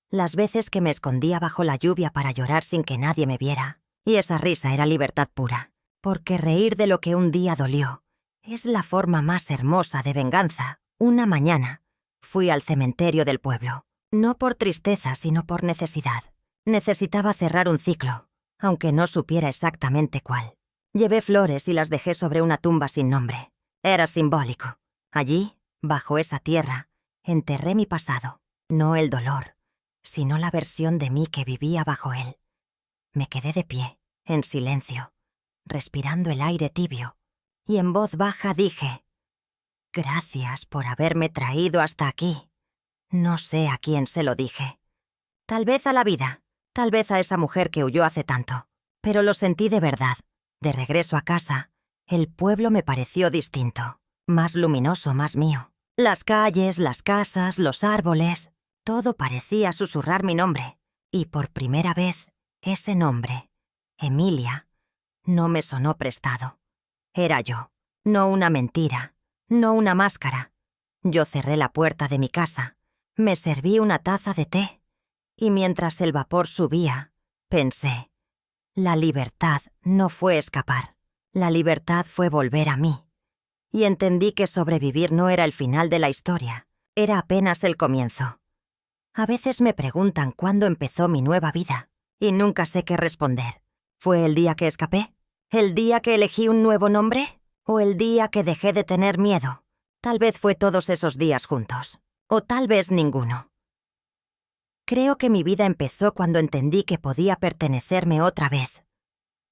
Speaker 1: las veces que me escondía bajo la lluvia para llorar sin que nadie me viera. Y esa risa era libertad pura, porque reír de lo que un día dolió es la forma más hermosa de venganza. Una mañana fui al cementerio del pueblo, no por tristeza sino por necesidad. Necesitaba cerrar un ciclo, aunque no supiera exactamente cuál. Llevé flores y las dejé sobre una tumba sin nombre. Era simbólico. Allí, bajo esa tierra, enterré mi pasado, no el dolor, sino la versión de mí que vivía bajo él. Me quedé de pie, en silencio, respirando el aire tibio, y en voz baja dije, «Gracias por haberme traído hasta aquí». No sé a quién se lo dije. Tal vez a la vida, tal vez a esa mujer que huyó hace tanto, pero lo sentí de verdad. De regreso a casa, el pueblo me pareció distinto, más luminoso, más mío. Las calles, las casas, los árboles, todo parecía susurrar mi nombre. Y por primera vez, ese nombre, Emilia, no me sonó prestado. Era yo, no una mentira, no una máscara. Yo cerré la puerta de mi casa, me serví una taza de té, y mientras el vapor subía, pensé, la libertad no fue escapar, la libertad fue volver a mí. Y entendí que sobrevivir no era el final de la historia, era apenas el comienzo. A veces me preguntan cuándo empezó mi nueva vida, y nunca sé qué responder. ¿Fue el día que escapé? ¿El día que elegí un nuevo nombre? ¿O el día que dejé de tener miedo? Tal vez fue todos esos días juntos, o tal vez ninguno. Creo que mi vida empezó cuando entendí que podía pertenecerme otra vez.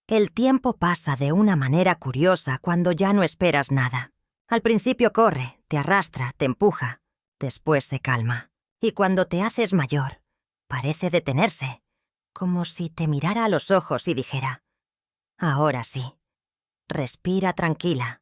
Speaker 1: El tiempo pasa de una manera curiosa cuando ya no esperas nada. Al principio corre, te arrastra, te empuja, después se calma. Y cuando te haces mayor, parece detenerse, como si te mirara a los ojos y dijera, «Ahora sí, respira tranquila».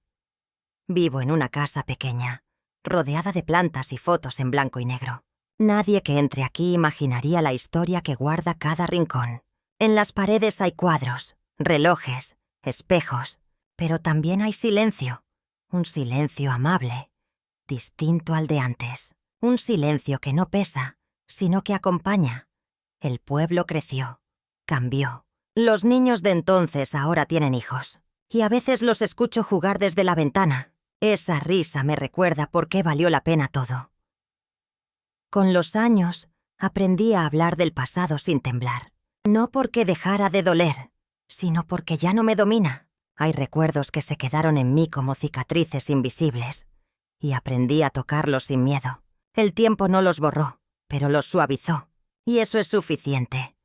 Speaker 1: Vivo en una casa pequeña, rodeada de plantas y fotos en blanco y negro. Nadie que entre aquí imaginaría la historia que guarda cada rincón. En las paredes hay cuadros, relojes, espejos, Pero también hay silencio, un silencio amable, distinto al de antes, un silencio que no pesa, sino que acompaña. El pueblo creció, cambió. Los niños de entonces ahora tienen hijos, y a veces los escucho jugar desde la ventana. Esa risa me recuerda por qué valió la pena todo. Con los años, aprendí a hablar del pasado sin temblar. No porque dejara de doler, sino porque ya no me domina. Hay recuerdos que se quedaron en mí como cicatrices invisibles, y aprendí a tocarlos sin miedo. El tiempo no los borró, pero los suavizó, y eso es suficiente.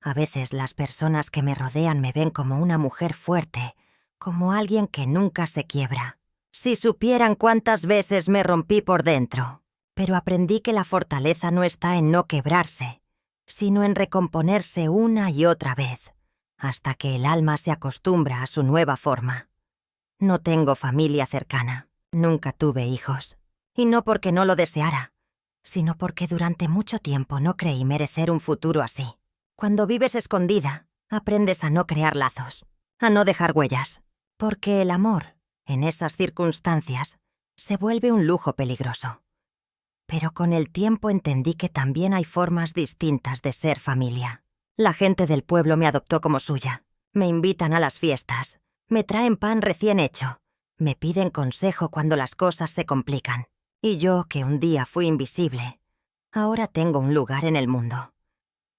Speaker 1: A veces las personas que me rodean me ven como una mujer fuerte, como alguien que nunca se quiebra. Si supieran cuántas veces me rompí por dentro. Pero aprendí que la fortaleza no está en no quebrarse, sino en recomponerse una y otra vez, hasta que el alma se acostumbra a su nueva forma. No tengo familia cercana, nunca tuve hijos, y no porque no lo deseara, sino porque durante mucho tiempo no creí merecer un futuro así. Cuando vives escondida, aprendes a no crear lazos, a no dejar huellas, porque el amor, en esas circunstancias, se vuelve un lujo peligroso. Pero con el tiempo entendí que también hay formas distintas de ser familia. La gente del pueblo me adoptó como suya. Me invitan a las fiestas. Me traen pan recién hecho. Me piden consejo cuando las cosas se complican. Y yo, que un día fui invisible, ahora tengo un lugar en el mundo.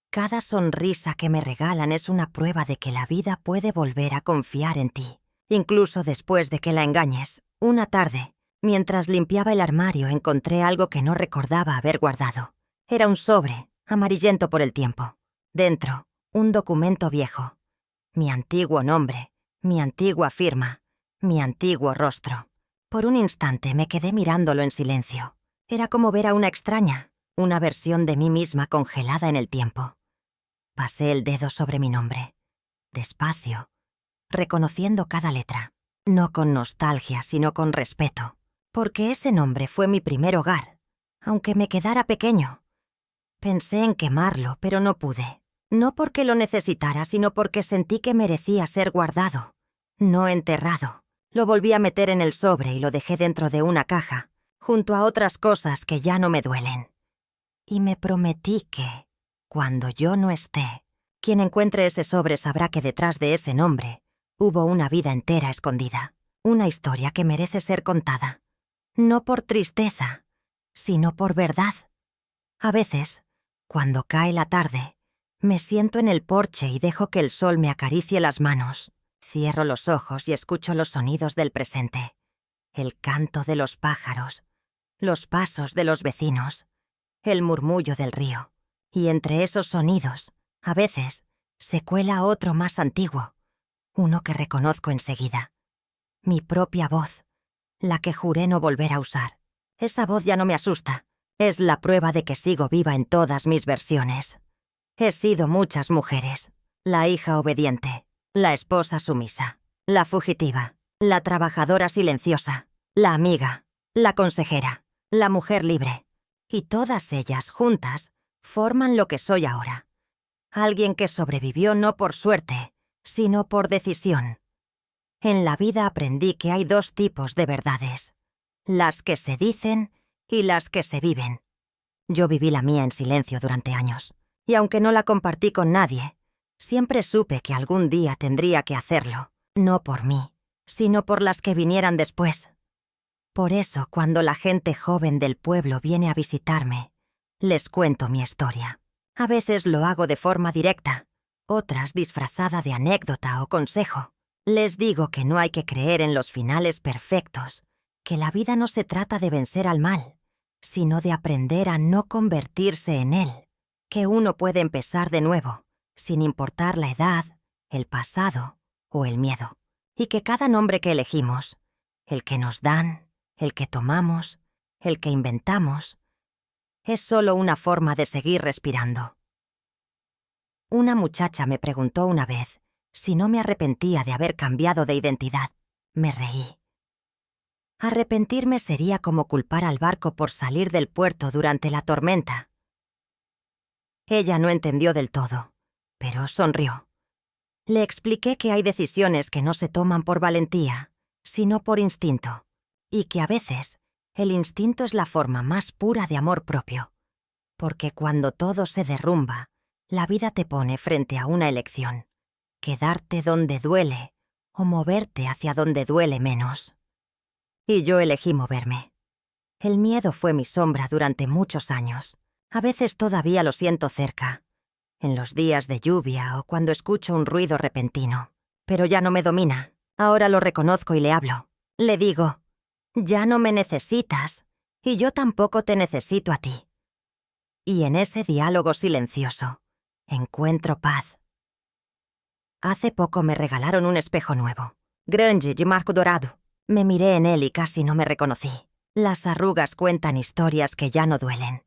Speaker 1: Cada sonrisa que me regalan es una prueba de que la vida puede volver a confiar en ti, incluso después de que la engañes. Una tarde, mientras limpiaba el armario, encontré algo que no recordaba haber guardado. Era un sobre, amarillento por el tiempo. Dentro, un documento viejo. Mi antiguo nombre, mi antigua firma, mi antiguo rostro. Por un instante me quedé mirándolo en silencio. Era como ver a una extraña, una versión de mí misma congelada en el tiempo. Pasé el dedo sobre mi nombre, despacio, reconociendo cada letra. No con nostalgia, sino con respeto. Porque ese nombre fue mi primer hogar, aunque me quedara pequeño. Pensé en quemarlo, pero no pude. No porque lo necesitara, sino porque sentí que merecía ser guardado, no enterrado. Lo volví a meter en el sobre y lo dejé dentro de una caja, junto a otras cosas que ya no me duelen. Y me prometí que, cuando yo no esté, quien encuentre ese sobre sabrá que detrás de ese nombre hubo una vida entera escondida, una historia que merece ser contada. No por tristeza, sino por verdad. A veces, cuando cae la tarde, me siento en el porche y dejo que el sol me acaricie las manos. Cierro los ojos y escucho los sonidos del presente. El canto de los pájaros, los pasos de los vecinos, el murmullo del río. Y entre esos sonidos, a veces, se cuela otro más antiguo, uno que reconozco enseguida. Mi propia voz, la que juré no volver a usar. Esa voz ya no me asusta. Es la prueba de que sigo viva en todas mis versiones. He sido muchas mujeres. La hija obediente, la esposa sumisa, la fugitiva, la trabajadora silenciosa, la amiga, la consejera, la mujer libre. Y todas ellas, juntas, forman lo que soy ahora. Alguien que sobrevivió no por suerte, sino por decisión. En la vida aprendí que hay dos tipos de verdades: las que se dicen y las que se viven. Yo viví la mía en silencio durante años, y aunque no la compartí con nadie, siempre supe que algún día tendría que hacerlo, no por mí, sino por las que vinieran después. Por eso, cuando la gente joven del pueblo viene a visitarme, les cuento mi historia. A veces lo hago de forma directa, otras disfrazada de anécdota o consejo. Les digo que no hay que creer en los finales perfectos, que la vida no se trata de vencer al mal, sino de aprender a no convertirse en él, que uno puede empezar de nuevo, sin importar la edad, el pasado o el miedo, y que cada nombre que elegimos, el que nos dan, el que tomamos, el que inventamos, es solo una forma de seguir respirando. Una muchacha me preguntó una vez si no me arrepentía de haber cambiado de identidad. Me reí. Arrepentirme sería como culpar al barco por salir del puerto durante la tormenta. Ella no entendió del todo, pero sonrió. Le expliqué que hay decisiones que no se toman por valentía, sino por instinto, y que a veces el instinto es la forma más pura de amor propio, porque cuando todo se derrumba, la vida te pone frente a una elección: quedarte donde duele o moverte hacia donde duele menos. Y yo elegí moverme. El miedo fue mi sombra durante muchos años. A veces todavía lo siento cerca, en los días de lluvia o cuando escucho un ruido repentino. Pero ya no me domina. Ahora lo reconozco y le hablo. Le digo: ya no me necesitas, y yo tampoco te necesito a ti. Y en ese diálogo silencioso, encuentro paz. Hace poco me regalaron un espejo nuevo, grande y marco dorado. Me miré en él y casi no me reconocí. Las arrugas cuentan historias que ya no duelen.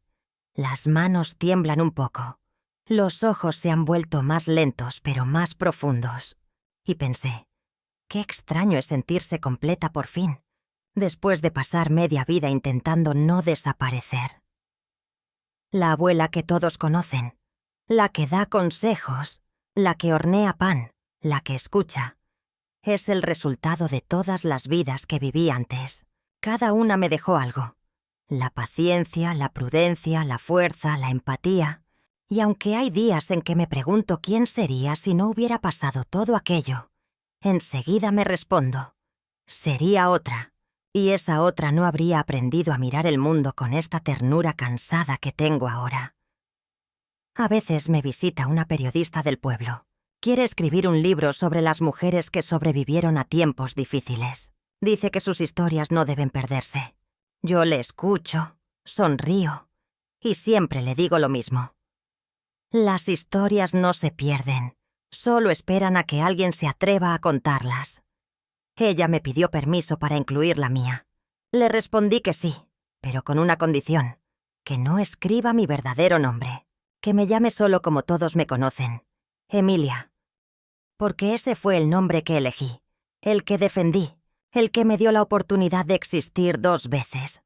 Speaker 1: Las manos tiemblan un poco. Los ojos se han vuelto más lentos, pero más profundos. Y pensé, qué extraño es sentirse completa por fin, después de pasar media vida intentando no desaparecer. La abuela que todos conocen, la que da consejos, la que hornea pan, la que escucha, es el resultado de todas las vidas que viví antes. Cada una me dejó algo: la paciencia, la prudencia, la fuerza, la empatía. Y aunque hay días en que me pregunto quién sería si no hubiera pasado todo aquello, enseguida me respondo: sería otra. Y esa otra no habría aprendido a mirar el mundo con esta ternura cansada que tengo ahora. A veces me visita una periodista del pueblo. Quiere escribir un libro sobre las mujeres que sobrevivieron a tiempos difíciles. Dice que sus historias no deben perderse. Yo le escucho, sonrío, y siempre le digo lo mismo: las historias no se pierden, solo esperan a que alguien se atreva a contarlas. Ella me pidió permiso para incluir la mía. Le respondí que sí, pero con una condición: que no escriba mi verdadero nombre, que me llame solo como todos me conocen, Emilia. Porque ese fue el nombre que elegí, el que defendí, el que me dio la oportunidad de existir 2 veces.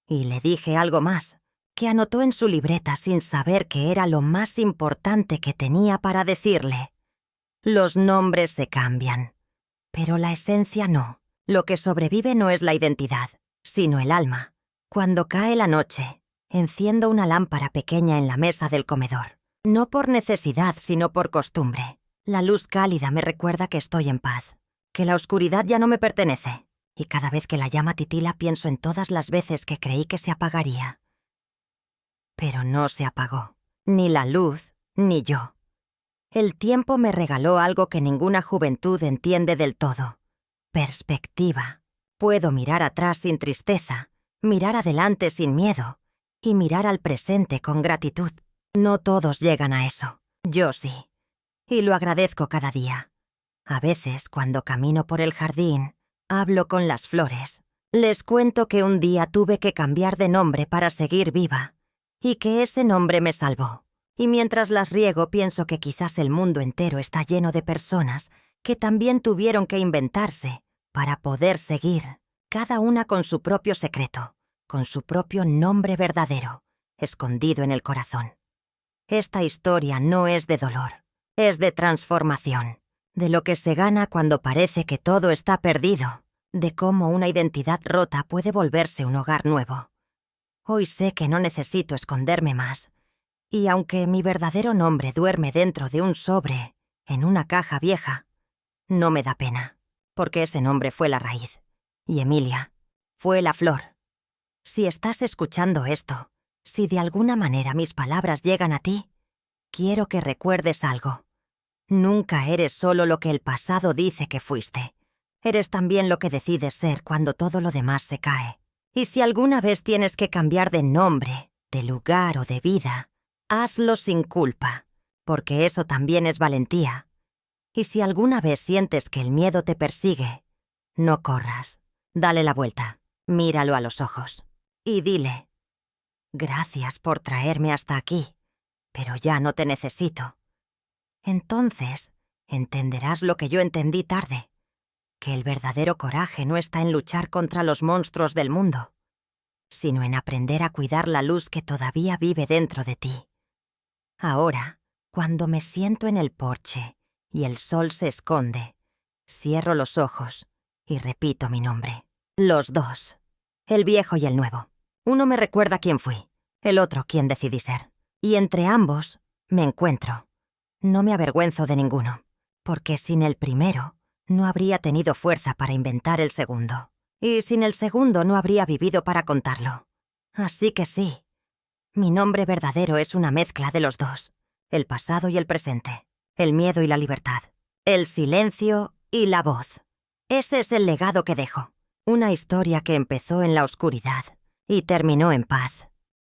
Speaker 1: Y le dije algo más, que anotó en su libreta sin saber que era lo más importante que tenía para decirle: los nombres se cambian, pero la esencia no. Lo que sobrevive no es la identidad, sino el alma. Cuando cae la noche, enciendo una lámpara pequeña en la mesa del comedor. No por necesidad, sino por costumbre. La luz cálida me recuerda que estoy en paz, que la oscuridad ya no me pertenece. Y cada vez que la llama titila pienso en todas las veces que creí que se apagaría. Pero no se apagó, ni la luz, ni yo. El tiempo me regaló algo que ninguna juventud entiende del todo: perspectiva. Puedo mirar atrás sin tristeza, mirar adelante sin miedo, y mirar al presente con gratitud. No todos llegan a eso, yo sí, y lo agradezco cada día. A veces, cuando camino por el jardín, hablo con las flores. Les cuento que un día tuve que cambiar de nombre para seguir viva, y que ese nombre me salvó. Y mientras las riego pienso que quizás el mundo entero está lleno de personas que también tuvieron que inventarse para poder seguir, cada una con su propio secreto, con su propio nombre verdadero, escondido en el corazón. Esta historia no es de dolor, es de transformación, de lo que se gana cuando parece que todo está perdido, de cómo una identidad rota puede volverse un hogar nuevo. Hoy sé que no necesito esconderme más. Y aunque mi verdadero nombre duerme dentro de un sobre, en una caja vieja, no me da pena, porque ese nombre fue la raíz, y Emilia fue la flor. Si estás escuchando esto, si de alguna manera mis palabras llegan a ti, quiero que recuerdes algo. Nunca eres solo lo que el pasado dice que fuiste. Eres también lo que decides ser cuando todo lo demás se cae. Y si alguna vez tienes que cambiar de nombre, de lugar o de vida, hazlo sin culpa, porque eso también es valentía. Y si alguna vez sientes que el miedo te persigue, no corras. Dale la vuelta, míralo a los ojos y dile: gracias por traerme hasta aquí, pero ya no te necesito. Entonces entenderás lo que yo entendí tarde, que el verdadero coraje no está en luchar contra los monstruos del mundo, sino en aprender a cuidar la luz que todavía vive dentro de ti. Ahora, cuando me siento en el porche y el sol se esconde. Cierro los ojos y repito mi nombre. Los dos. El viejo y el nuevo. Uno me recuerda quién fui, el otro quién decidí ser. Y entre ambos me encuentro. No me avergüenzo de ninguno, porque sin el primero no habría tenido fuerza para inventar el segundo. Y sin el segundo no habría vivido para contarlo. Así que sí, mi nombre verdadero es una mezcla de los dos. El pasado y el presente. El miedo y la libertad. El silencio y la voz. Ese es el legado que dejo. Una historia que empezó en la oscuridad y terminó en paz.